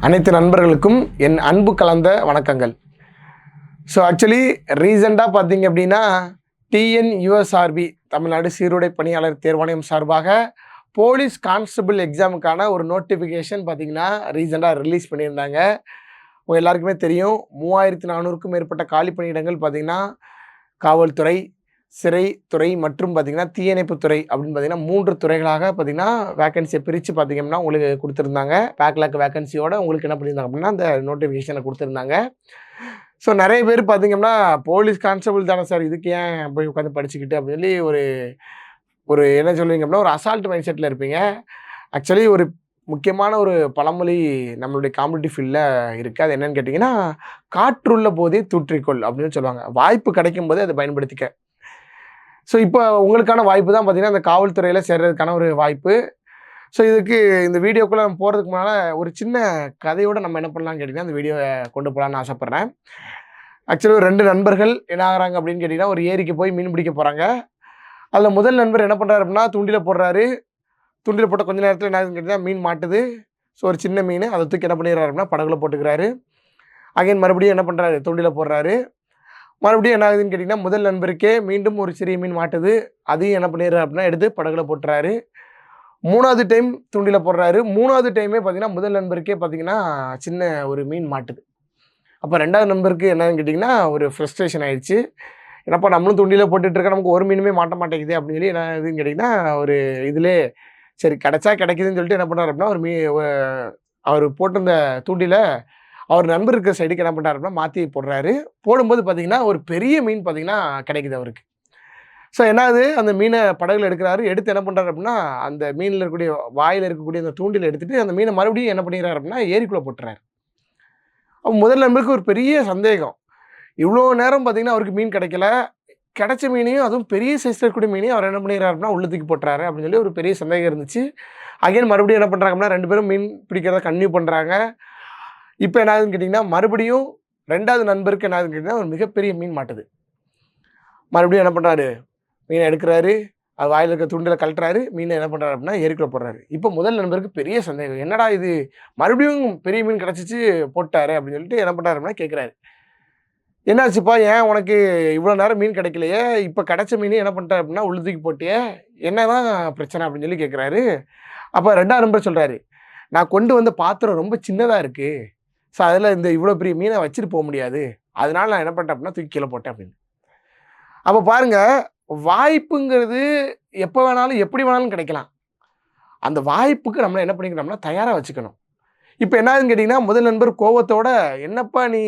அனைத்து நண்பர்களுக்கும் என் அன்பு கலந்த வணக்கங்கள். ஸோ ஆக்சுவலி ரீசெண்டாக பார்த்தீங்க அப்படின்னா டிஎன்யூஎஸ்ஆர்பி தமிழ்நாடு சீருடை பணியாளர் தேர்வாணையம் சார்பாக போலீஸ் கான்ஸ்டபிள் எக்ஸாமுக்கான ஒரு நோட்டிஃபிகேஷன் பார்த்தீங்கன்னா ரீசெண்டாக ரிலீஸ் பண்ணியிருந்தாங்க. உங்கள் எல்லாருக்குமே தெரியும் 3400க்கும் மேற்பட்ட காலி பணியிடங்கள் பார்த்தீங்கன்னா காவல்துறை, சிறைத்துறை மற்றும் பார்த்திங்கன்னா தீயணைப்புத்துறை அப்படின்னு பார்த்திங்கன்னா 3 துறைகளாக பார்த்திங்கன்னா வேக்கன்சியை பிரித்து பார்த்திங்கன்னா உங்களுக்கு கொடுத்துருந்தாங்க. பேக்லாக் வேக்கன்சியோட உங்களுக்கு என்ன பண்ணியிருந்தாங்க அப்படின்னா அந்த நோட்டிஃபிகேஷனை கொடுத்துருந்தாங்க. ஸோ நிறைய பேர் பார்த்திங்கன்னா போலீஸ் கான்ஸ்டபிள் தானே சார், இதுக்கு ஏன் போய் உட்காந்து படிச்சுக்கிட்டு அப்படின்னு சொல்லி ஒரு என்ன சொல்லுவீங்க அப்படின்னா ஒரு அசால்ட் மைண்ட் செட்டில் இருப்பீங்க. ஆக்சுவலி ஒரு முக்கியமான ஒரு பழமொழி நம்மளுடைய காம்படிட்டிவ் ஃபீல்டில் இருக்குது. அது என்னென்னு கேட்டிங்கன்னா, காற்றுள்ள போதே தூற்றிக்கொள் அப்படின்னு சொல்லுவாங்க. வாய்ப்பு கிடைக்கும் போதே அதை பயன்படுத்திக்க. ஸோ இப்போ உங்களுக்கான வாய்ப்பு தான் பார்த்திங்கன்னா அந்த காவல்துறையில் சேர்றதுக்கான ஒரு வாய்ப்பு. ஸோ இதுக்கு இந்த வீடியோக்குள்ளே நம்ம போகிறதுக்கு முன்னால் ஒரு சின்ன கதையோடு நம்ம என்ன பண்ணலாம்னு கேட்டிங்கன்னா அந்த வீடியோவை கொண்டு போகலான்னு ஆசைப்பட்றேன். ஆக்சுவலி ஒரு 2 நண்பர்கள் என்ன ஆகிறாங்க அப்படின்னு கேட்டிங்கன்னா ஒரு ஏரிக்கு போய் மீன் பிடிக்க போகிறாங்க. அதில் முதல் நண்பர் என்ன பண்ணுறாரு அப்படின்னா தூண்டில் போடுறாரு. தூண்டில் போட்ட கொஞ்ச நேரத்தில் என்ன ஆகுதுன்னு கேட்டிங்கன்னா மீன் மாட்டுது. ஸோ ஒரு சின்ன மீன் அதை தூக்கி என்ன பண்ணிடுறாரு அப்படின்னா படகுல போட்டுக்கிறாரு. அகைன் மறுபடியும் என்ன பண்ணுறாரு, தூண்டில் போடுறாரு. மறுபடியும் என்ன ஆகுதுன்னு கேட்டிங்கன்னா முதல் நண்பருக்கே மீண்டும் ஒரு சிறிய மீன் மாட்டுது. அதையும் என்ன பண்ணிடுறாரு அப்படின்னா எடுத்து படகுல போட்டுறாரு. 3வது டைம் தூண்டில் போடுறாரு. 3வது டைமே பார்த்திங்கன்னா முதல் நண்பருக்கே பார்த்திங்கன்னா சின்ன ஒரு மீன் மாட்டுது. அப்போ 2வது நண்பருக்கு என்னன்னு கேட்டிங்கன்னா ஒரு ஃப்ரஸ்ட்ரேஷன் ஆயிடுச்சு. என்னப்பா நம்மளும் தூண்டியில் போட்டுட்ருக்க, நமக்கு ஒரு மீனுமே மாட்ட மாட்டேங்குது அப்படின்னு சொல்லி என்ன இதுன்னு கேட்டிங்கன்னா ஒரு இதிலே சரி கிடைச்சா கிடைக்குதுன்னு சொல்லிட்டு என்ன பண்ணுறாரு அப்படின்னா ஒரு அவர் போட்டிருந்த தூண்டில அவர் நண்பர் இருக்கிற சைடுக்கு என்ன பண்ணுறாரு அப்படின்னா மாற்றி போடுறாரு. போடும்போது பார்த்திங்கன்னா ஒரு பெரிய மீன் பார்த்திங்கன்னா கிடைக்குது அவருக்கு. ஸோ என்னாவது அந்த மீனை படகுல எடுக்கிறாரு. எடுத்து என்ன பண்ணுறாரு அப்படின்னா அந்த மீனில் இருக்கக்கூடிய வாயில் இருக்கக்கூடிய அந்த தூண்டில் எடுத்துகிட்டு அந்த மீனை மறுபடியும் என்ன பண்ணிடுறாரு அப்படின்னா ஏரிக்குள்ளே போட்டுறாரு. அப்போ முதல் நண்பருக்கு ஒரு பெரிய சந்தேகம். இவ்வளோ நேரம் பார்த்திங்கன்னா அவருக்கு மீன் கிடைக்கல. கிடைச்ச மீனையும் அதுவும் பெரிய சைஸில் இருக்கக்கூடிய மீனையும் அவர் என்ன பண்ணிடுறாரு அப்படின்னா உள்ள தூக்கி போட்டுறாரு அப்படின்னு சொல்லி ஒரு பெரிய சந்தேகம் இருந்துச்சு. அகைன் மறுபடியும் என்ன பண்ணுறாங்க அப்படின்னா 2 பேரும் மீன் பிடிக்கிறத கன்டினியூ பண்ணுறாங்க. இப்போ என்ன ஆகுதுன்னு கேட்டிங்கன்னா மறுபடியும் 2வது நண்பருக்கு என்ன ஆகுதுன்னு கேட்டிங்கன்னா ஒரு மிகப்பெரிய மீன் மாட்டுது. மறுபடியும் என்ன பண்ணுறாரு, மீனை எடுக்கிறாரு. அது வாயில் இருக்க தூண்டில் கழட்டுறாரு. மீனை என்ன பண்ணுறாரு அப்படின்னா ஏரிக்குள்ளே போடுறாரு. இப்போ முதல் நண்பருக்கு பெரிய சந்தேகம், என்னடா இது மறுபடியும் பெரிய மீன் கிடச்சிச்சு போட்டாரு அப்படின்னு சொல்லிட்டு என்ன பண்ணுறாரு அப்படின்னா கேட்குறாரு, என்னாச்சுப்பா, ஏன் உனக்கு இவ்வளோ நேரம் மீன் கிடைக்கலையே, இப்போ கிடைச்ச மீன் என்ன பண்ணிட்டார் அப்படின்னா உள்ள தூக்கி போட்டியே, என்ன தான் பிரச்சனை அப்படின்னு சொல்லி கேட்குறாரு. அப்போ 2வது நண்பர் சொல்கிறாரு, நான் கொண்டு வந்த பாத்திரம் ரொம்ப சின்னதாக இருக்குது. ஸோ அதில் இந்த இவ்வளோ பெரிய மீனை வச்சுட்டு போக முடியாது, அதனால நான் என்ன பண்ணிட்டேன் அப்படின்னா தூக்கி கீழே போட்டேன் அப்படின்னு. அப்போ பாருங்கள், வாய்ப்புங்கிறது எப்போ வேணாலும் எப்படி வேணாலும் கிடைக்கலாம். அந்த வாய்ப்புக்கு நம்மளை என்ன பண்ணிக்கணும்னா தயாராக வச்சுக்கணும். இப்போ என்னாதுன்னு கேட்டிங்கன்னா முதல் நண்பர் கோவத்தோட, என்னப்பா நீ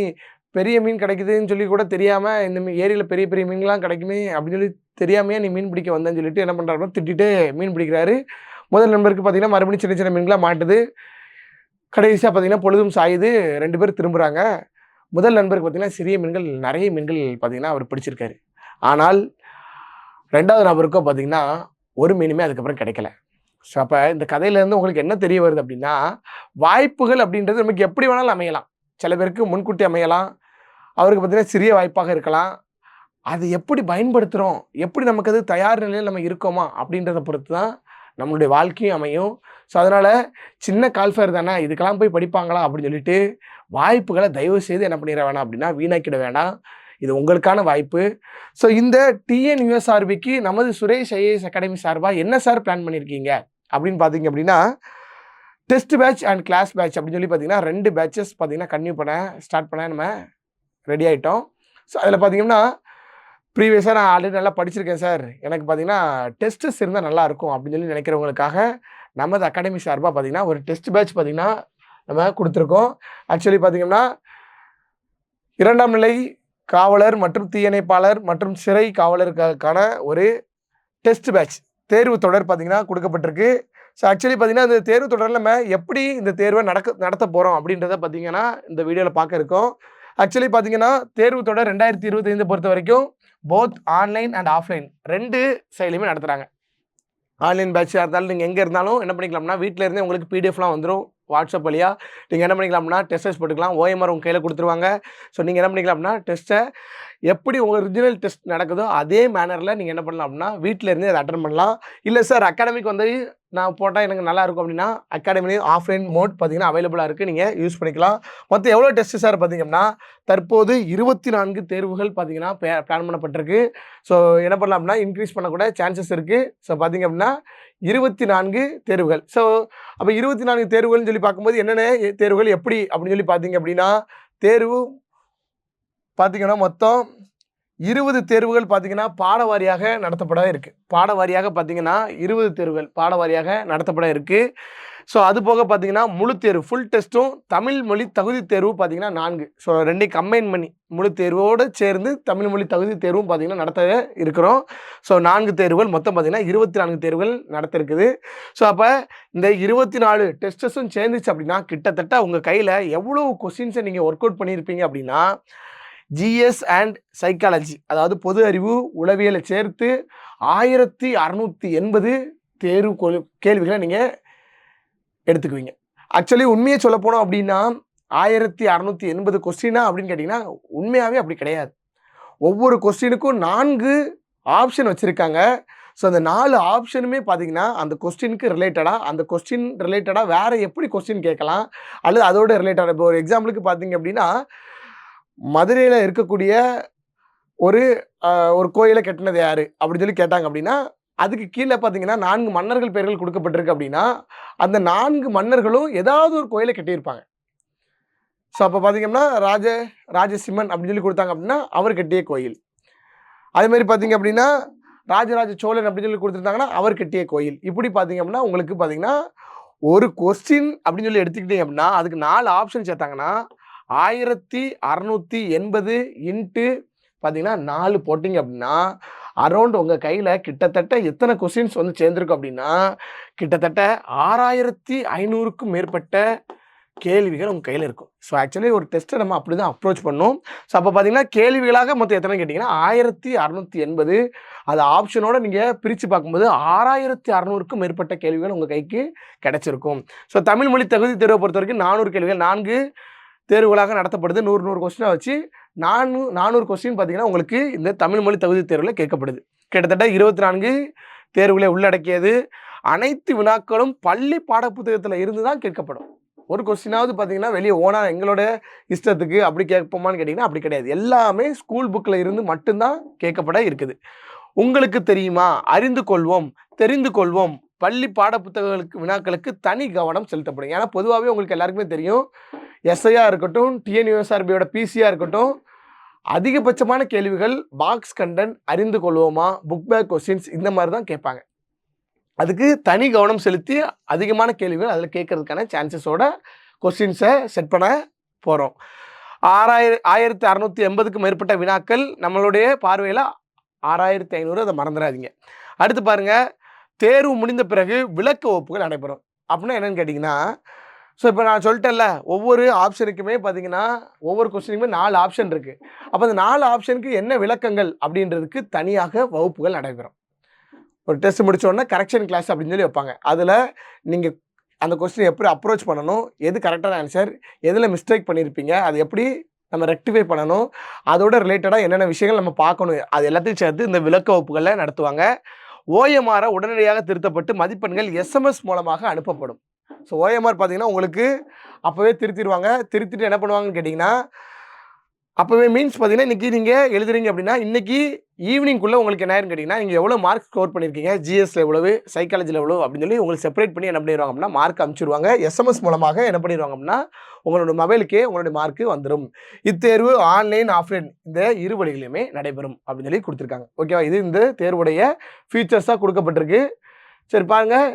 பெரிய மீன் கிடைக்குதுன்னு சொல்லி கூட தெரியாமல் இந்த ஏரியில் பெரிய பெரிய மீன்லாம் கிடைக்குமே அப்படின்னு சொல்லி தெரியாமையே நீ மீன் பிடிக்க வந்தேன்னு சொல்லிட்டு என்ன பண்ணுறாருன்னா திட்டிகிட்டே மீன் பிடிக்கிறாரு. முதல் நண்பருக்கு பார்த்திங்கன்னா மறுபடியும் சின்ன சின்ன மீன்களாக மாட்டுது. கடைசியாக பார்த்திங்கன்னா பொழுதும் சாயுது. 2 பேர் திரும்புகிறாங்க. முதல் நண்பருக்கு பார்த்திங்கன்னா சிறிய மீன்கள் நிறைய மீன்கள் பார்த்திங்கன்னா அவர் பிடிச்சிருக்காரு. ஆனால் 2வது நபருக்கும் பார்த்திங்கன்னா ஒரு மீனுமே அதுக்கப்புறம் கிடைக்கல. ஸோ அப்போ இந்த கதையிலேருந்து உங்களுக்கு என்ன தெரிய வருது அப்படின்னா, வாய்ப்புகள் அப்படின்றது நமக்கு எப்படி வேணாலும் அமையலாம். சில பேருக்கு முன்கூட்டி அமையலாம். அவருக்கு பார்த்திங்கன்னா சிறிய வாய்ப்பாக இருக்கலாம். அது எப்படி பயன்படுத்துகிறோம், எப்படி நமக்கு அது தயார் நிலையில் நம்ம இருக்கோமா அப்படின்றத பொறுத்து தான் நம்மளுடைய வாழ்க்கையும் அமையும். ஸோ அதனால் சின்ன கால்ஃபேர் தானே, இதுக்கெல்லாம் போய் படிப்பாங்களா அப்படின்னு சொல்லிட்டு வாய்ப்புகளை தயவு செய்து என்ன பண்ணிட வேணாம் அப்படின்னா வீணாக்கிட வேண்டாம். இது உங்களுக்கான வாய்ப்பு. ஸோ இந்த டிஎன்யூஎஸ்ஆர்பிக்கு நமது சுரேஷ் ஐஏஎஸ் அகாடமி சார்பாக என்ன சார் பிளான் பண்ணியிருக்கீங்க அப்படின்னு பார்த்தீங்க அப்படின்னா, test batch and class batch அப்படின்னு சொல்லி பார்த்தீங்கன்னா 2 பேட்சஸ் பார்த்தீங்கன்னா கன்டினியூ ஸ்டார்ட் பண்ண நம்ம ரெடி ஆகிட்டோம். ஸோ அதில் பார்த்தீங்கன்னா ப்ரீவியஸாக நான் ஆல்ரெடி நல்லா படிச்சிருக்கேன் சார், எனக்கு பார்த்தீங்கன்னா டெஸ்ட்டஸ் இருந்தால் நல்லாயிருக்கும் அப்படின்னு சொல்லி நினைக்கிறவங்களுக்காக நமது அகாடமி சார்பாக பார்த்தீங்கன்னா ஒரு டெஸ்ட் பேட்ச் பார்த்தீங்கன்னா நம்ம கொடுத்துருக்கோம். ஆக்சுவலி பார்த்தீங்கன்னா 2ஆம் நிலை காவலர் மற்றும் தீயணைப்பாளர் மற்றும் சிறை காவலருக்கான ஒரு டெஸ்ட் பேட்ச் தேர்வு தொடர் பார்த்திங்கன்னா கொடுக்கப்பட்டிருக்கு. ஸோ ஆக்சுவலி பார்த்திங்கன்னா இந்த தேர்வு தொடரில் நம்ம எப்படி இந்த தேர்வை நடத்த போகிறோம் அப்படின்றத பார்த்திங்கன்னா இந்த வீடியோவில் பார்க்க இருக்கோம். ஆக்சுவலி பார்த்திங்கன்னா தேர்வு தொடர் 2025 பொறுத்த வரைக்கும் போத் ஆன்லைன் அண்ட் ஆஃப்லைன் 2 சைட்லையுமே நடத்துகிறாங்க. ஆன்லைன் பேட்சாக இருந்தாலும் நீங்கள் எங்கே இருந்தாலும் என்ன பண்ணிக்கலாம்னா வீட்டில் இருந்தே உங்களுக்கு பிடிஎஃப்லாம் வந்துடும் வாட்ஸ்அப் வழியாக. நீங்கள் என்ன பண்ணிக்கலாம்னா டெஸ்டஸ் போட்டுக்கலாம். ஓஎம்ஆர் உங்கள் கையில் கொடுத்துருவாங்க. ஸோ நீங்கள் என்ன பண்ணிக்கலாம்னா டெஸ்ட்டை எப்படி உங்க ஒரிஜினல் டெஸ்ட் நடக்குதோ அதே மேனர்ல நீங்க என்ன பண்ணலாம் அப்படின்னா வீட்ல இருந்தே அதை அட்டெண்ட் பண்ணலாம். இல்ல சார் அகாடமிக் வந்து நான் போட்டா எனக்கு நல்லா இருக்கும் அப்படின்னா அகாடமிலையும் ஆஃப்லைன் மோட் பார்த்தீங்கன்னா அவைலபிளா இருக்கு. நீங்க யூஸ் பண்ணிக்கலாம். மொத்தம் எவ்வளோ டெஸ்ட் சார் பார்த்தீங்கன்னா தற்போது 24 தேர்வுகள் பார்த்தீங்கன்னா பிளான் பண்ணப்பட்டிருக்கு. ஸோ என்ன பண்ணலாம் அப்படின்னா இன்க்ரீஸ் பண்ணக்கூட சான்சஸ் இருக்கு. ஸோ பார்த்தீங்க அப்படின்னா 24 தேர்வுகள். ஸோ அப்போ 24 தேர்வுகள்னு சொல்லி பார்க்கும்போது என்னென்ன தேர்வுகள் எப்படி அப்படின்னு சொல்லி பார்த்தீங்க அப்படின்னா தேர்வு பார்த்தீங்கன்னா மொத்தம் 20 தேர்வுகள் பார்த்தீங்கன்னா பாட வாரியாக நடத்தப்பட இருக்கு. பாட வாரியாக பார்த்தீங்கன்னா 20 தேர்வுகள் பாட வாரியாக நடத்தப்பட இருக்கு. ஸோ அது போக பார்த்தீங்கன்னா முழு தேர்வு ஃபுல் டெஸ்ட்டும் தமிழ் மொழி தகுதி தேர்வு பார்த்தீங்கன்னா 4. ஸோ 2 கம்பைன் பண்ணி முழு தேர்வோடு சேர்ந்து தமிழ் மொழி தகுதி தேர்வும் பார்த்தீங்கன்னா நடத்த இருக்கிறோம். ஸோ 4 தேர்வுகள் மொத்தம் பார்த்தீங்கன்னா 24 தேர்வுகள் நடத்த இருக்குது. ஸோ அப்போ இந்த 24 டெஸ்டஸும் சேர்ந்துச்சு அப்படின்னா கிட்டத்தட்ட உங்கள் கையில் எவ்வளோ கொஸ்டின்ஸை நீங்கள் ஒர்க் அவுட் பண்ணியிருப்பீங்க அப்படின்னா ஜிஎஸ் அண்ட் சைக்காலஜி அதாவது பொது அறிவு உளவியலை சேர்த்து 1680 தேர்வு கேள்விகளை நீங்கள் எடுத்துக்குவீங்க. ஆக்சுவலி உண்மையை சொல்ல போனோம் அப்படின்னா 1680 கொஸ்டினா அப்படின்னு கேட்டிங்கன்னா உண்மையாகவே அப்படி கிடையாது. ஒவ்வொரு கொஸ்டினுக்கும் 4 ஆப்ஷன் வச்சுருக்காங்க. ஸோ அந்த 4 ஆப்ஷனுமே பார்த்தீங்கன்னா அந்த கொஸ்டினுக்கு ரிலேட்டடாக அந்த கொஸ்டின் ரிலேட்டடாக வேறு எப்படி கொஸ்டின் கேட்கலாம் அல்லது அதோட ரிலேட்டடாக இப்போ ஒரு எக்ஸாம்பிளுக்கு பார்த்தீங்க அப்படின்னா மதுரையில் இருக்கக்கூடிய ஒரு கோயிலை கட்டினது யாரு அப்படின்னு சொல்லி கேட்டாங்க அப்படின்னா அதுக்கு கீழே பார்த்தீங்கன்னா 4 மன்னர்கள் பெயர்கள் கொடுக்கப்பட்டிருக்கு அப்படின்னா அந்த 4 மன்னர்களும் ஏதாவது ஒரு கோயிலை கட்டியிருப்பாங்க. ஸோ அப்போ பார்த்தீங்கன்னா ராஜசிம்மன் அப்படின்னு சொல்லி கொடுத்தாங்க அப்படின்னா அவர் கட்டிய கோயில். அதே மாதிரி பார்த்தீங்க அப்படின்னா ராஜராஜ சோழன் அப்படின்னு சொல்லி கொடுத்துருந்தாங்கன்னா அவர் கட்டிய கோயில். இப்படி பார்த்தீங்க அப்படின்னா உங்களுக்கு பார்த்தீங்கன்னா ஒரு கொஸ்டின் அப்படின்னு சொல்லி எடுத்துக்கிட்டீங்க அப்படின்னா அதுக்கு 4 ஆப்ஷன் சேர்த்தாங்கன்னா 1680 இன்ட்டு பார்த்தீங்கன்னா 4 போட்டிங்க அப்படின்னா அரௌண்ட் உங்கள் கையில் கிட்டத்தட்ட எத்தனை கொஸ்டின்ஸ் வந்து சேர்ந்துருக்கும் அப்படின்னா கிட்டத்தட்ட 6500க்கும் மேற்பட்ட கேள்விகள் உங்கள் கையில் இருக்கும். ஸோ ஆக்சுவலி ஒரு டெஸ்ட்டை நம்ம அப்படி தான் அப்ரோச் பண்ணோம். ஸோ அப்போ பார்த்தீங்கன்னா கேள்விகளாக மொத்தம் எத்தனை கேட்டிங்கன்னா 1680 அது ஆப்ஷனோடு நீங்கள் பிரித்து பார்க்கும்போது 6600க்கும் மேற்பட்ட கேள்விகள் உங்கள் கைக்கு கிடைச்சிருக்கும். ஸோ தமிழ் மொழி தகுதி தேர்வை பொறுத்த வரைக்கும் 400 கேள்விகள் 4 தேர்வுகளாக நடத்தப்படுது. 100 கொஸ்டினாக வச்சு 400 கொஸ்டின் பார்த்தீங்கன்னா உங்களுக்கு இந்த தமிழ் மொழி தகுதி தேர்வில் கேட்கப்படுது. கிட்டத்தட்ட 24 தேர்வுகளை உள்ளடக்கியது. அனைத்து வினாக்களும் பள்ளி பாடப்புத்தகத்தில் இருந்து தான் கேட்கப்படும். ஒரு கொஸ்டினாவது பார்த்தீங்கன்னா வெளியே ஓனா எங்களோட இஷ்டத்துக்கு அப்படி கேட்போமான்னு கேட்டிங்கன்னா அப்படி கிடையாது. எல்லாமே ஸ்கூல் புக்கில் இருந்து மட்டும்தான் கேட்கப்பட இருக்குது. உங்களுக்கு தெரியுமா, அறிந்து கொள்வோம், தெரிந்து கொள்வோம் பள்ளி பாடப்புத்தகங்களுக்கு வினாக்களுக்கு தனி கவனம் செலுத்தப்படும். ஏன்னா பொதுவாகவே உங்களுக்கு எல்லாருக்குமே தெரியும் எஸ்ஐயாக இருக்கட்டும் டிஎன்யூஎஸ்ஆர்பியோட பிசியாக இருக்கட்டும் அதிகபட்சமான கேள்விகள் பாக்ஸ் கண்டென்ட் அறிந்து கொள்வோமா புக் பேக் கொஸ்டின்ஸ் இந்த மாதிரி தான் கேட்பாங்க. அதுக்கு தனி கவனம் செலுத்தி அதிகமான கேள்விகள் அதில் கேட்கறதுக்கான சான்சஸோட கொஸ்டின்ஸை செட் பண்ண போகிறோம். 1680க்கும் மேற்பட்ட வினாக்கள் நம்மளுடைய பார்வையில் 6500 அதை மறந்துடாதீங்க. அடுத்து பாருங்கள் தேர்வு முடிந்த பிறகு விளக்க வகுப்புகள் நடைபெறும். அப்படின்னா என்னென்னு கேட்டிங்கன்னா ஸோ இப்போ நான் சொல்லிட்டேன்ல ஒவ்வொரு ஆப்ஷனுக்குமே பார்த்தீங்கன்னா ஒவ்வொரு கொஸ்டினுக்குமே 4 ஆப்ஷன் இருக்குது. அப்போ அந்த 4 ஆப்ஷனுக்கு என்ன விளக்கங்கள் அப்படின்றதுக்கு தனியாக வகுப்புகள் நடைபெறும். ஒரு டெஸ்ட் முடித்தோடனே கரெக்ஷன் கிளாஸ் அப்படின்னு சொல்லி வைப்பாங்க. அதில் நீங்கள் அந்த கொஸ்டின் எப்படி அப்ரோச் பண்ணணும், எது கரெக்டான ஆன்சர், எதில் மிஸ்டேக் பண்ணியிருப்பீங்க, அது எப்படி நம்ம ரெக்டிஃபை பண்ணணும், அதோட ரிலேட்டடாக என்னென்ன விஷயங்கள் நம்ம பார்க்கணும், அது எல்லாத்தையும் சேர்த்து இந்த விளக்க வகுப்புகளில் நடத்துவாங்க. ஓஎம்ஆரை உடனடியாக திருத்தப்பட்டு மதிப்பெண்கள் எஸ்எம்எஸ் மூலமாக அனுப்பப்படும். ஸோ ஓஎம்ஆர் பார்த்தீங்கன்னா உங்களுக்கு அப்போவே திருத்திடுவாங்க. திருத்திட்டு என்ன பண்ணுவாங்கன்னு கேட்டிங்கன்னா அப்போவே மீன்ஸ் பார்த்தீங்கன்னா இன்றைக்கி நீங்கள் எழுதுறீங்க அப்படின்னா இன்றைக்கி ஈவினிங்குள்ளே உங்களுக்கு என்ன ஆயிருன்னு கேட்டிங்கன்னா நீங்கள் எவ்வளோ மார்க் ஸ்கோர் பண்ணியிருக்கீங்க, ஜிஎஸ்ல எவ்வளவு, சைக்காலஜியில் எவ்வளோ அப்படின்னு சொல்லி உங்களுக்கு செப்பரேட் பண்ணி என்ன பண்ணிடுவாங்க அப்படின்னா மார்க் அனுப்பிச்சிடுவாங்க. எஸ்எம்எஸ் மூலமாக என்ன பண்ணிடுவாங்க அப்படின்னா உங்களோட மொபைலுக்கே உங்களுடைய மார்க்கு வந்துடும். இத்தேர்வு ஆன்லைன் ஆஃப்லைன் இந்த இரு வழிகளையுமே நடைபெறும் அப்படின்னு சொல்லி கொடுத்துருக்காங்க. ஓகேவா, இது இந்த தேர்வுடைய ஃபீச்சர்ஸாக கொடுக்கப்பட்டிருக்கு. சரி பாருங்கள்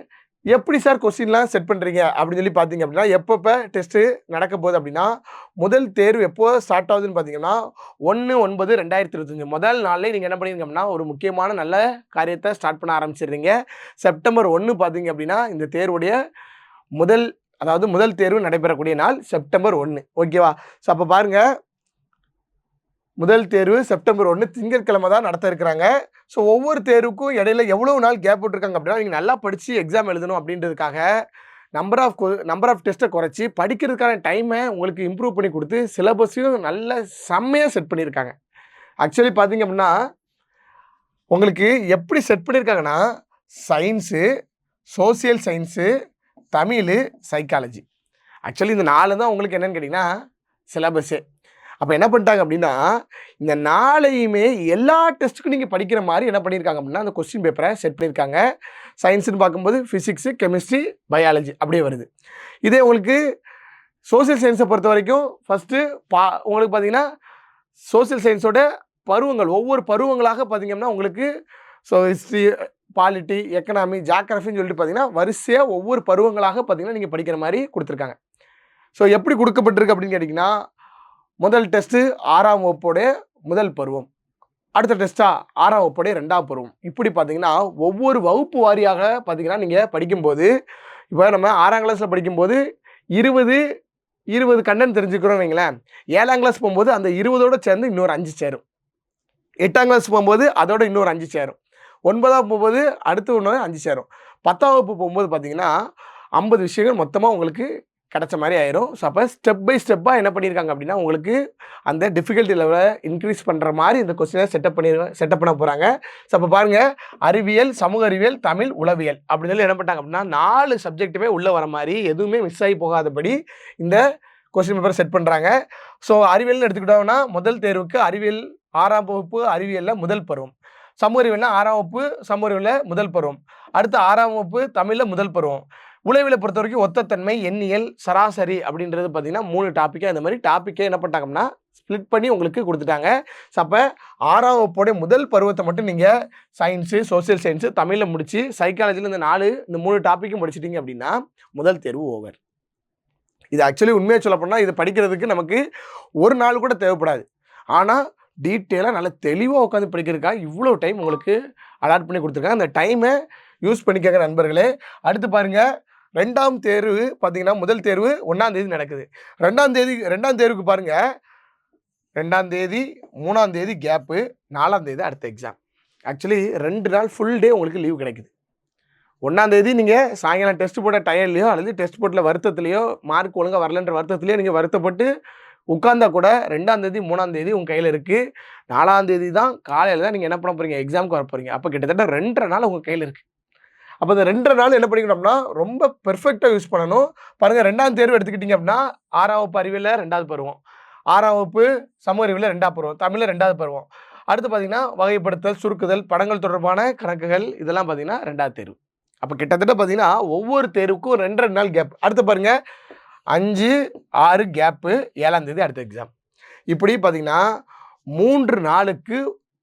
எப்படி சார் கொஸ்டின்லாம் செட் பண்ணுறீங்க அப்படின்னு சொல்லி பார்த்தீங்க அப்படின்னா எப்பப்போ டெஸ்ட்டு நடக்க போகுது அப்படின்னா முதல் தேர்வு எப்போ ஸ்டார்ட் ஆகுதுன்னு பார்த்தீங்கன்னா 1/9/2025 முதல் நாள்லேயே நீங்கள் என்ன பண்ணிருங்க அப்படின்னா ஒரு முக்கியமான நல்ல காரியத்தை ஸ்டார்ட் பண்ண ஆரம்பிச்சிடுறீங்க. செப்டம்பர் 1 பார்த்தீங்க அப்படின்னா இந்த தேர்வுடைய முதல் தேர்வு நடைபெறக்கூடிய நாள் செப்டம்பர் 1. ஓகேவா, ஸோ அப்போ பாருங்கள் முதல் தேர்வு செப்டம்பர் 1 திங்கட்கிழமை தான் நடத்த இருக்கிறாங்க. ஸோ ஒவ்வொரு தேர்வுக்கும் இடையில எவ்வளோ நாள் கேப் விட்டுருக்காங்க அப்படின்னா நீங்கள் நல்லா படித்து எக்ஸாம் எழுதணும் அப்படின்றதுக்காக நம்பர் ஆஃப் டெஸ்ட்டை குறைச்சி படிக்கிறதுக்கான டைமை உங்களுக்கு இம்ப்ரூவ் பண்ணி கொடுத்து சிலபஸையும் நல்ல செம்மையாக செட் பண்ணியிருக்காங்க. ஆக்சுவலி பார்த்தீங்க அப்படின்னா உங்களுக்கு எப்படி செட் பண்ணியிருக்காங்கன்னா science, social science, Tamil, psychology. Actually இந்த 4 தான் உங்களுக்கு என்னன்னு கேட்டிங்கன்னா சிலபஸே. அப்போ என்ன பண்ணிட்டாங்க அப்படின்னா இந்த 4யுமே எல்லா டெஸ்ட்டுக்கும் நீங்கள் படிக்கிற மாதிரி என்ன பண்ணியிருக்காங்க அப்படின்னா அந்த கொஸ்டின் பேப்பரை செட் பண்ணியிருக்காங்க. சயின்ஸுன்னு பார்க்கும்போது ஃபிசிக்ஸு, கெமிஸ்ட்ரி, பயாலஜி அப்படியே வருது. இதே உங்களுக்கு சோசியல் சயின்ஸை பொறுத்த வரைக்கும் ஃபஸ்ட்டு உங்களுக்கு பார்த்தீங்கன்னா சோசியல் சயின்ஸோட பருவங்கள் ஒவ்வொரு பருவங்களாக பார்த்தீங்கன்னா உங்களுக்கு ஹிஸ்ட்ரி, பாலிட்டி, எக்கனாமி, ஜாகிரஃபின்னு சொல்லிட்டு பார்த்தீங்கன்னா வரிசையாக ஒவ்வொரு பருவங்களாக பார்த்தீங்கன்னா நீங்கள் படிக்கிற மாதிரி கொடுத்துருக்காங்க. ஸோ எப்படி கொடுக்கப்பட்டிருக்கு அப்படின்னு கேட்டிங்கன்னா முதல் டெஸ்ட்டு 6ஆம் வகுப்போடைய முதல் பருவம், அடுத்த டெஸ்ட்டாக 6ஆம் வகுப்போடைய 2ஆம் பருவம். இப்படி பார்த்தீங்கன்னா ஒவ்வொரு வகுப்பு வாரியாக பார்த்தீங்கன்னா நீங்கள் படிக்கும்போது இப்போ நம்ம 6ஆம் கிளாஸில் படிக்கும்போது 20 கண்டென்ட் தெரிஞ்சுக்கிறோம் வைங்களேன். 7ஆம் கிளாஸ் போகும்போது அந்த 20ஓட சேர்ந்து இன்னொரு 5 சேரும். 8ஆம் கிளாஸ் போகும்போது அதோட இன்னொரு 5 சேரும். 9ஆம் போகும்போது அடுத்து இன்னொரு 5 சேரும். 10ஆம் வகுப்பு போகும்போது பார்த்தீங்கன்னா 50 விஷயங்கள் மொத்தமாக உங்களுக்கு கிடைச்ச மாதிரி ஆயிரும். ஸோ அப்போ ஸ்டெப் பை ஸ்டெப்பாக என்ன பண்ணியிருக்காங்க அப்படின்னா உங்களுக்கு அந்த டிஃபிகல்ட்டி லெவலை இன்க்ரீஸ் பண்ணுற மாதிரி இந்த கொஸ்டினை செட்டப் பண்ண போகிறாங்க. ஸோ அப்போ பாருங்கள் அறிவியல், சமூக அறிவியல், தமிழ், உளவியல் அப்படின்னு சொல்லி என்ன பண்ணிட்டாங்க அப்படின்னா 4 சப்ஜெக்ட்டுமே உள்ளே வர மாதிரி எதுவுமே மிஸ் ஆகி போகாதபடி இந்த கொஸ்டின் பேப்பரை செட் பண்ணுறாங்க. ஸோ அறிவியல்னு எடுத்துக்கிட்டோம்னா முதல் தேர்வுக்கு அறிவியல் 6ஆம் வகுப்பு அறிவியலில் முதல் பருவம், சமூக அறிவியல்னா 6ஆம் வகுப்பு சமூக அறிவியலில் முதல் பருவம், அடுத்து 6ஆம் வகுப்பு தமிழில் முதல் பருவம். உளவியலை பொறுத்த வரைக்கும் ஒத்தத்தன்மை, எண்ணியல், சராசரி அப்படின்றது பார்த்தீங்கன்னா 3 டாப்பிக்காக இந்த மாதிரி டாப்பிக்கே என்ன பண்ணிட்டாங்கன்னா ஸ்ப்ளிட் பண்ணி உங்களுக்கு கொடுத்துட்டாங்க. ஸோ அப்போ 6ஆம் வகுப்போடைய முதல் பருவத்தை மட்டும் நீங்கள் சயின்ஸு, சோசியல் சயின்ஸு, தமிழில் முடித்து சைக்காலஜியில் இந்த 3 டாப்பிக்கும் முடிச்சிட்டிங்க அப்படின்னா முதல் தேர்வு ஓவர். இது ஆக்சுவலி உண்மையாக சொல்லப்போனால் இது படிக்கிறதுக்கு நமக்கு ஒரு நாள் கூட தேவைப்படாது. ஆனால் டீட்டெயிலாக நல்லா தெளிவாக உட்காந்து படிக்கிறதுக்காக இவ்வளோ டைம் உங்களுக்கு அலாட் பண்ணி கொடுத்துருக்காங்க. அந்த டைமை யூஸ் பண்ணிக்கங்க நண்பர்களே. அடுத்து பாருங்கள் 2ஆம் தேர்வு பார்த்தீங்கன்னா முதல் தேர்வு 1ஆம் தேதி நடக்குது. 2ஆம் தேர்வுக்கு பாருங்கள் 2ஆம் தேதி 3ஆம் தேதி கேப்பு, 4ஆம் தேதி அடுத்த எக்ஸாம். ஆக்சுவலி 2 நாள் ஃபுல் டே உங்களுக்கு லீவ் கிடைக்குது. 1ஆம் தேதி நீங்கள் சாயங்காலம் டெஸ்ட் போட்ட டயர்லையோ அல்லது டெஸ்ட் போட்டில் வருத்தத்துலையோ மார்க் ஒழுங்காக வரலன்ற வருத்தத்துலையோ நீங்கள் வருத்தப்பட்டு உட்கார்ந்தா கூட 2ஆம் தேதி 3ஆம் தேதி உங்கள் கையில் இருக்குது. 4ஆம் தேதி தான் காலையில் தான் நீங்கள் என்ன பண்ண போகிறீங்க எக்ஸாமுக்கு வர போகிறீங்க. அப்போ கிட்டத்தட்ட 2.5 நாள் உங்கள் கையில் இருக்குது. அப்போ இந்த 2.5 நாள் என்ன பண்ணிக்கணும்னா ரொம்ப பெர்ஃபெக்டாக யூஸ் பண்ணணும். பாருங்கள் 2ஆம் தேர்வு எடுத்துக்கிட்டிங்க அப்படின்னா 6ஆம் வகுப்பு அறிவியலில் 2வது பருவம், 6ஆம் வகுப்பு சமூக அறிவியலில் 2ஆம் பருவம், தமிழில் 2வது பருவம். அடுத்து பார்த்தீங்கன்னா வகைப்படுத்தல், சுருக்குதல், படங்கள் தொடர்பான கணக்குகள் இதெல்லாம் பார்த்தீங்கன்னா 2ஆம் தேர்வு. அப்போ கிட்டத்தட்ட பார்த்தீங்கன்னா ஒவ்வொரு தேர்வுக்கும் 2.5 நாள் கேப். அடுத்து பாருங்கள் 5, 6 கேப்பு, 7ஆம் தேதி அடுத்த எக்ஸாம். இப்படி பார்த்தீங்கன்னா 3 நாளுக்கு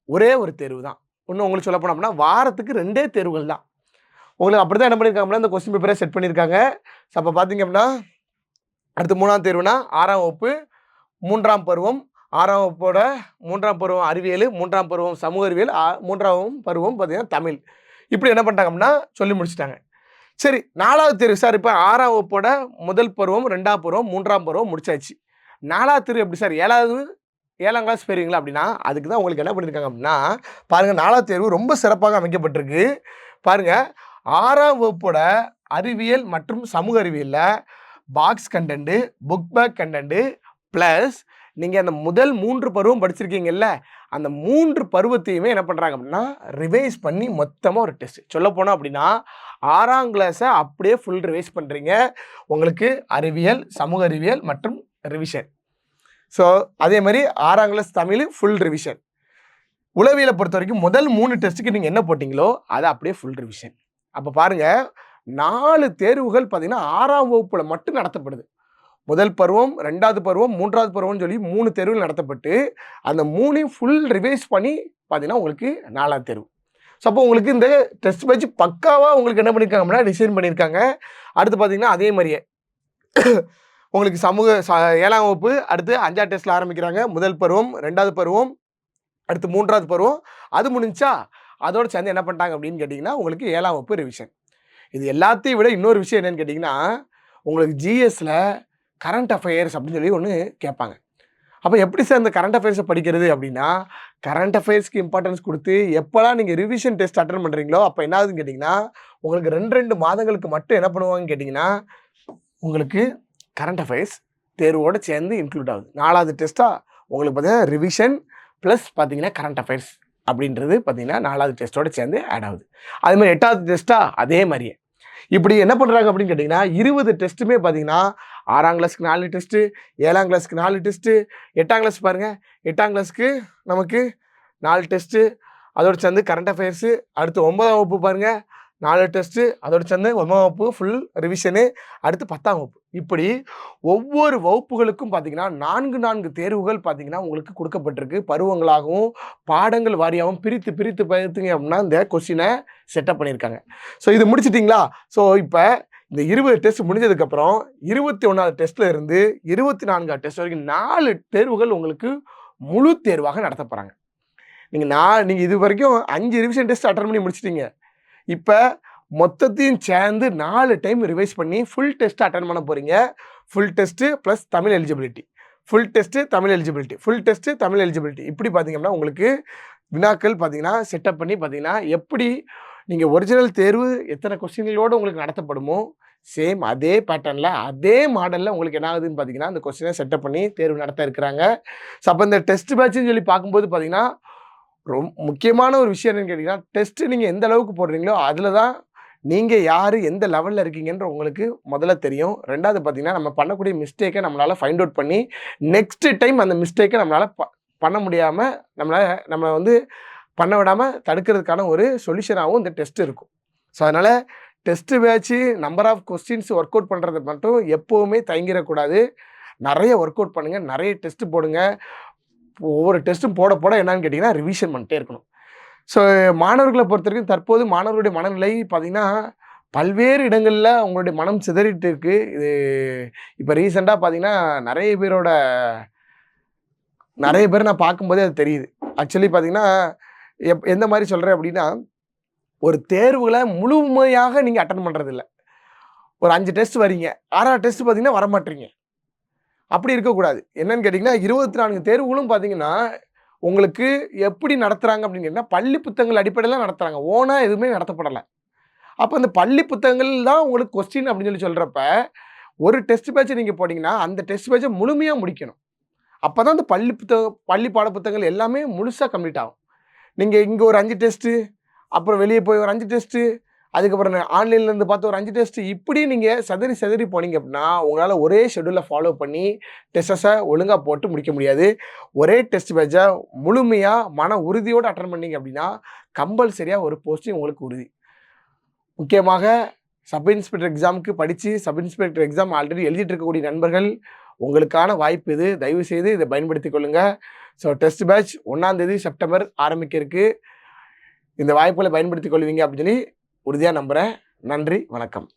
ஒரே ஒரு தேர்வு தான். இன்னும் உங்களுக்கு சொல்ல போனோம்னா வாரத்துக்கு 2 தேர்வுகள் தான். உங்களுக்கு அப்படி தான் என்ன பண்ணியிருக்காங்கன்னா இந்த கொஸ்டின் பேப்பரை செட் பண்ணியிருக்காங்க. ஸோ அப்போ பார்த்தீங்க அப்படின்னா அடுத்து 3ஆம் தேர்வுனா 6ஆம் வகுப்பு 3ஆம் பருவம், 6ஆம் வகுப்போட 3ஆம் பருவம் அறிவியல், 3ஆம் பருவம் சமூக அறிவியல், 3ஆம் பருவம் பார்த்தீங்கன்னா தமிழ். இப்படி என்ன பண்ணிட்டாங்க அப்படின்னா சொல்லி முடிச்சுட்டாங்க. சரி 4வது தேர்வு சார் இப்போ 6ஆம் வகுப்போட முதல் பருவம், 2ஆம் பருவம், 3ஆம் பருவம் முடிச்சாச்சு. 4வது தேர்வு எப்படி சார் 7ஆம் கிளாஸ் போயிருவீங்களா அப்படின்னா அதுக்கு தான் உங்களுக்கு என்ன பண்ணியிருக்காங்க அப்படின்னா பாருங்கள் 4வது தேர்வு ரொம்ப சிறப்பாக அமைக்கப்பட்டிருக்கு. பாருங்கள் 6ஆம் வகுப்போட அறிவியல் மற்றும் சமூக அறிவியலில் box content, book back content plus நீங்கள் அந்த முதல் 3 பருவம் படிச்சிருக்கீங்கல்ல அந்த 3 பருவத்தையுமே என்ன பண்ணுறாங்க அப்படின்னா ரிவைஸ் பண்ணி மொத்தமாக ஒரு டெஸ்ட். சொல்ல போனோம் அப்படின்னா 6ஆம் கிளாஸை அப்படியே ஃபுல் ரிவைஸ் பண்ணுறீங்க. உங்களுக்கு அறிவியல், சமூக அறிவியல் மற்றும் ரிவிஷன். ஸோ அதே மாதிரி 6ஆம் கிளாஸ் தமிழ் ஃபுல் ரிவிஷன். உளவியலை பொறுத்த வரைக்கும் முதல் 3 டெஸ்ட்டுக்கு நீங்கள் என்ன போட்டிங்களோ அதை அப்படியே ஃபுல் ரிவிஷன். அப்போ பாருங்கள் 4 தேர்வுகள் பார்த்தீங்கன்னா 6ஆம் வகுப்பில் மட்டும் நடத்தப்படுது. முதல் பருவம், 2வது பருவம், 3வது பருவம்னு சொல்லி 3 தேர்வுகள் நடத்தப்பட்டு அந்த 3ஐயும் ஃபுல் ரிவைஸ் பண்ணி பார்த்தீங்கன்னா உங்களுக்கு 4ஆம் தேர்வு. ஸோ அப்போ உங்களுக்கு இந்த டெஸ்ட் பேட்ச் பக்காவாக உங்களுக்கு என்ன பண்ணியிருக்காங்க அப்படின்னா டிசைன் பண்ணியிருக்காங்க. அடுத்து பார்த்தீங்கன்னா அதே மாதிரியே உங்களுக்கு 7ஆம் வகுப்பு அடுத்து 5ஆம் டெஸ்ட்டில் ஆரம்பிக்கிறாங்க. முதல் பருவம், 2வது பருவம், அடுத்து 3வது பருவம். அது முடிஞ்சா அதோடு சேர்ந்து என்ன பண்ணிட்டாங்க அப்படின்னு கேட்டிங்கன்னா உங்களுக்கு 7ஆம் வகுப்பு ரிவிஷன். இது எல்லாத்தையும் விட இன்னொரு விஷயம் என்னென்னு கேட்டிங்கன்னா உங்களுக்கு ஜிஎஸ்சில் கரண்ட் அஃபேர்ஸ் அப்படின்னு சொல்லி ஒன்று கேட்பாங்க. அப்போ எப்படி சார் இந்த கரண்ட் அஃபேர்ஸை படிக்கிறது அப்படின்னா கரண்ட் அஃபேர்ஸ்க்கு இம்பார்ட்டன்ஸ் கொடுத்து எப்போலாம் நீங்கள் ரிவிஷன் டெஸ்ட் அட்டன் பண்ணுறீங்களோ அப்போ என்ன ஆகுதுன்னு கேட்டிங்கன்னா உங்களுக்கு 2 மாதங்களுக்கு மட்டும் என்ன பண்ணுவாங்கன்னு கேட்டிங்கன்னா உங்களுக்கு கரண்ட் அஃபேர்ஸ் தேர்வோடு சேர்ந்து இன்க்ளூட் ஆகுது. 4வது டெஸ்ட்டாக உங்களுக்கு பார்த்தீங்கன்னா ரிவிஷன் ப்ளஸ் பார்த்தீங்கன்னா கரண்ட் அஃபேர்ஸ் அப்படின்றது பார்த்தீங்கன்னா 4வது டெஸ்ட்டோட சேர்ந்து ஆட் ஆகுது. அது மாதிரி 8வது டெஸ்ட்டா அதே மாதிரியே. இப்படி என்ன பண்ணுறாங்க அப்படின்னு கேட்டிங்கன்னா 20 டெஸ்ட்டுமே பார்த்தீங்கன்னா 6ஆம் கிளாஸ்க்கு 4 டெஸ்ட்டு, 7ஆம் கிளாஸ்க்கு 4 டெஸ்ட்டு, 8ஆம் கிளாஸ் பாருங்கள், 8ஆம் கிளாஸ்க்கு நமக்கு 4 டெஸ்ட்டு, அதோட சேர்ந்து கரண்ட் அஃபேர்ஸு. அடுத்து 9ஆம் வகுப்பு பாருங்கள் 4 டெஸ்ட்டு, அதோட சேர்ந்து 9ஆம் வகுப்பு ஃபுல் ரிவிஷனு. அடுத்து 10ஆம் வகுப்பு. இப்படி ஒவ்வொரு வகுப்புகளுக்கும் பார்த்தீங்கன்னா 4 தேர்வுகள் பார்த்தீங்கன்னா உங்களுக்கு கொடுக்கப்பட்டிருக்கு. பருவங்களாகவும் பாடங்கள் வாரியாகவும் பிரித்து பிரித்து பார்த்தீங்க அப்படின்னா இந்த கொஸ்டினை செட்டப் பண்ணியிருக்காங்க. ஸோ இது முடிச்சிட்டிங்களா? ஸோ இப்போ இந்த 20 டெஸ்ட் முடிஞ்சதுக்கப்புறம் 21வது டெஸ்ட்டில் இருந்து 24வது டெஸ்ட் வரைக்கும் 4 தேர்வுகள் உங்களுக்கு முழு தேர்வாக நடத்த போகிறாங்க. நீங்கள் இது வரைக்கும் 5 ரிவிஷன் டெஸ்ட் அட்டன் பண்ணி முடிச்சிட்டீங்க. இப்போ மொத்தத்தையும் சேர்ந்து 4 டைம் ரிவைஸ் பண்ணி ஃபுல் டெஸ்ட் அட்டன் பண்ண போகிறீங்க. Full test plus Tamil eligibility, full test Tamil eligibility, full test Tamil eligibility. இப்படி பார்த்தீங்கன்னா உங்களுக்கு வினாக்கள் பார்த்தீங்கன்னா செட்டப் பண்ணி பார்த்தீங்கன்னா எப்படி நீங்கள் ஒரிஜினல் தேர்வு எத்தனை கொஸ்டின்களோடு உங்களுக்கு நடத்தப்படுமோ சேம் அதே பேட்டர்னில் அதே மாடலில் உங்களுக்கு என்ன ஆகுதுன்னு பார்த்தீங்கன்னா அந்த கொஸ்டினை செட்டப் பண்ணி தேர்வு நடத்த இருக்கிறாங்க. ஸோ அப்போ இந்த டெஸ்ட் பேட்சுன்னு சொல்லி பார்க்கும்போது பார்த்தீங்கன்னா முக்கியமான ஒரு விஷயம் என்னன்னு கேட்டிங்கன்னா டெஸ்ட்டு நீங்கள் எந்த அளவுக்கு போடுறீங்களோ அதில் தான் நீங்கள் யார் எந்த லெவலில் இருக்கீங்கன்ற உங்களுக்கு முதல்ல தெரியும். 2வது பார்த்தீங்கன்னா நம்ம பண்ணக்கூடிய மிஸ்டேக்கை நம்மளால் ஃபைண்ட் அவுட் பண்ணி நெக்ஸ்ட்டு டைம் அந்த மிஸ்டேக்கை நம்மளால் பண்ண முடியாமல் நம்மளை வந்து பண்ண விடாமல் தடுக்கிறதுக்கான ஒரு சொல்யூஷனாகவும் இந்த டெஸ்ட் இருக்கும். ஸோ அதனால் test batch number of questions work out பண்ணுறது மட்டும் எப்போவுமே தயங்கிடக்கூடாது. நிறைய ஒர்க் அவுட் பண்ணுங்கள், நிறைய டெஸ்ட்டு போடுங்க. ஒவ்வொரு டெஸ்ட்டும் போட என்னன்னு கேட்டிங்கன்னா ரிவிஷன் பண்ணிட்டே இருக்கணும். ஸோ மாணவர்களை பொறுத்த வரைக்கும் தற்போது மாணவர்களுடைய மனநிலை பார்த்திங்கன்னா பல்வேறு இடங்களில் அவங்களுடைய மனம் சிதறிட்டு இருக்குது. இது இப்போ ரீசெண்டாக பார்த்திங்கன்னா நிறைய பேர் நான் பார்க்கும்போதே அது தெரியுது. ஆக்சுவலி பார்த்திங்கன்னா எந்த மாதிரி சொல்கிறேன் அப்படின்னா ஒரு தேர்வுகளை முழுமையாக நீங்கள் அட்டன் பண்ணுறதில்ல. ஒரு 5 டெஸ்ட் வரீங்க, 6வது டெஸ்ட் பார்த்திங்கன்னா வரமாட்டீங்க. அப்படி இருக்கக்கூடாது. என்னன்னு கேட்டிங்கன்னா 24 தேர்வுகளும் பார்த்தீங்கன்னா உங்களுக்கு எப்படி நடத்துகிறாங்க அப்படின்னு கேட்டிங்கன்னா பள்ளி புத்தகங்கள் அடிப்படையில் நடத்துகிறாங்க. ஓனாக எதுவுமே நடத்தப்படலை. அப்போ அந்த பள்ளி புத்தகங்கள் தான் உங்களுக்கு கொஸ்டின் அப்படின்னு சொல்கிறப்ப ஒரு டெஸ்ட் பேட்சை நீங்கள் போட்டிங்கன்னா அந்த டெஸ்ட் பேட்சை முழுமையாக முடிக்கணும். அப்போ தான் அந்த பள்ளி பாட புத்தகங்கள் எல்லாமே முழுசாக கம்ப்ளீட் ஆகும். நீங்கள் இங்கே ஒரு 5 டெஸ்ட்டு, அப்புறம் வெளியே போய் ஒரு 5 டெஸ்ட்டு, அதுக்கப்புறம் ஆன்லைன்லேருந்து பார்த்து ஒரு 5 டெஸ்ட்டு, இப்படி நீங்கள் சதறி போனீங்க அப்படின்னா உங்களால் ஒரே ஷெடியூலில் ஃபாலோ பண்ணி டெஸ்ட்டஸை ஒழுங்காக போட்டு முடிக்க முடியாது. ஒரே டெஸ்ட் பேட்சை முழுமையாக மன உறுதியோடு அட்டன் பண்ணிங்க அப்படின்னா கம்பல்சரியாக ஒரு போஸ்டிங் உங்களுக்கு உறுதி. முக்கியமாக சப் இன்ஸ்பெக்டர் எக்ஸாமுக்கு படித்து சப் இன்ஸ்பெக்டர் எக்ஸாம் ஆல்ரெடி எழுதிட்டு இருக்கக்கூடிய நண்பர்கள் உங்களுக்கான வாய்ப்பு இது. தயவுசெய்து இதை பயன்படுத்தி கொள்ளுங்கள். ஸோ டெஸ்ட் பேட்ச் 1ஆம் தேதி செப்டம்பர் ஆரம்பிக்க இருக்குது. இந்த வாய்ப்புகளை பயன்படுத்தி கொள்வீங்க அப்படின்னு சொல்லி உறுதியாக நம்புகிறேன். நன்றி, வணக்கம்.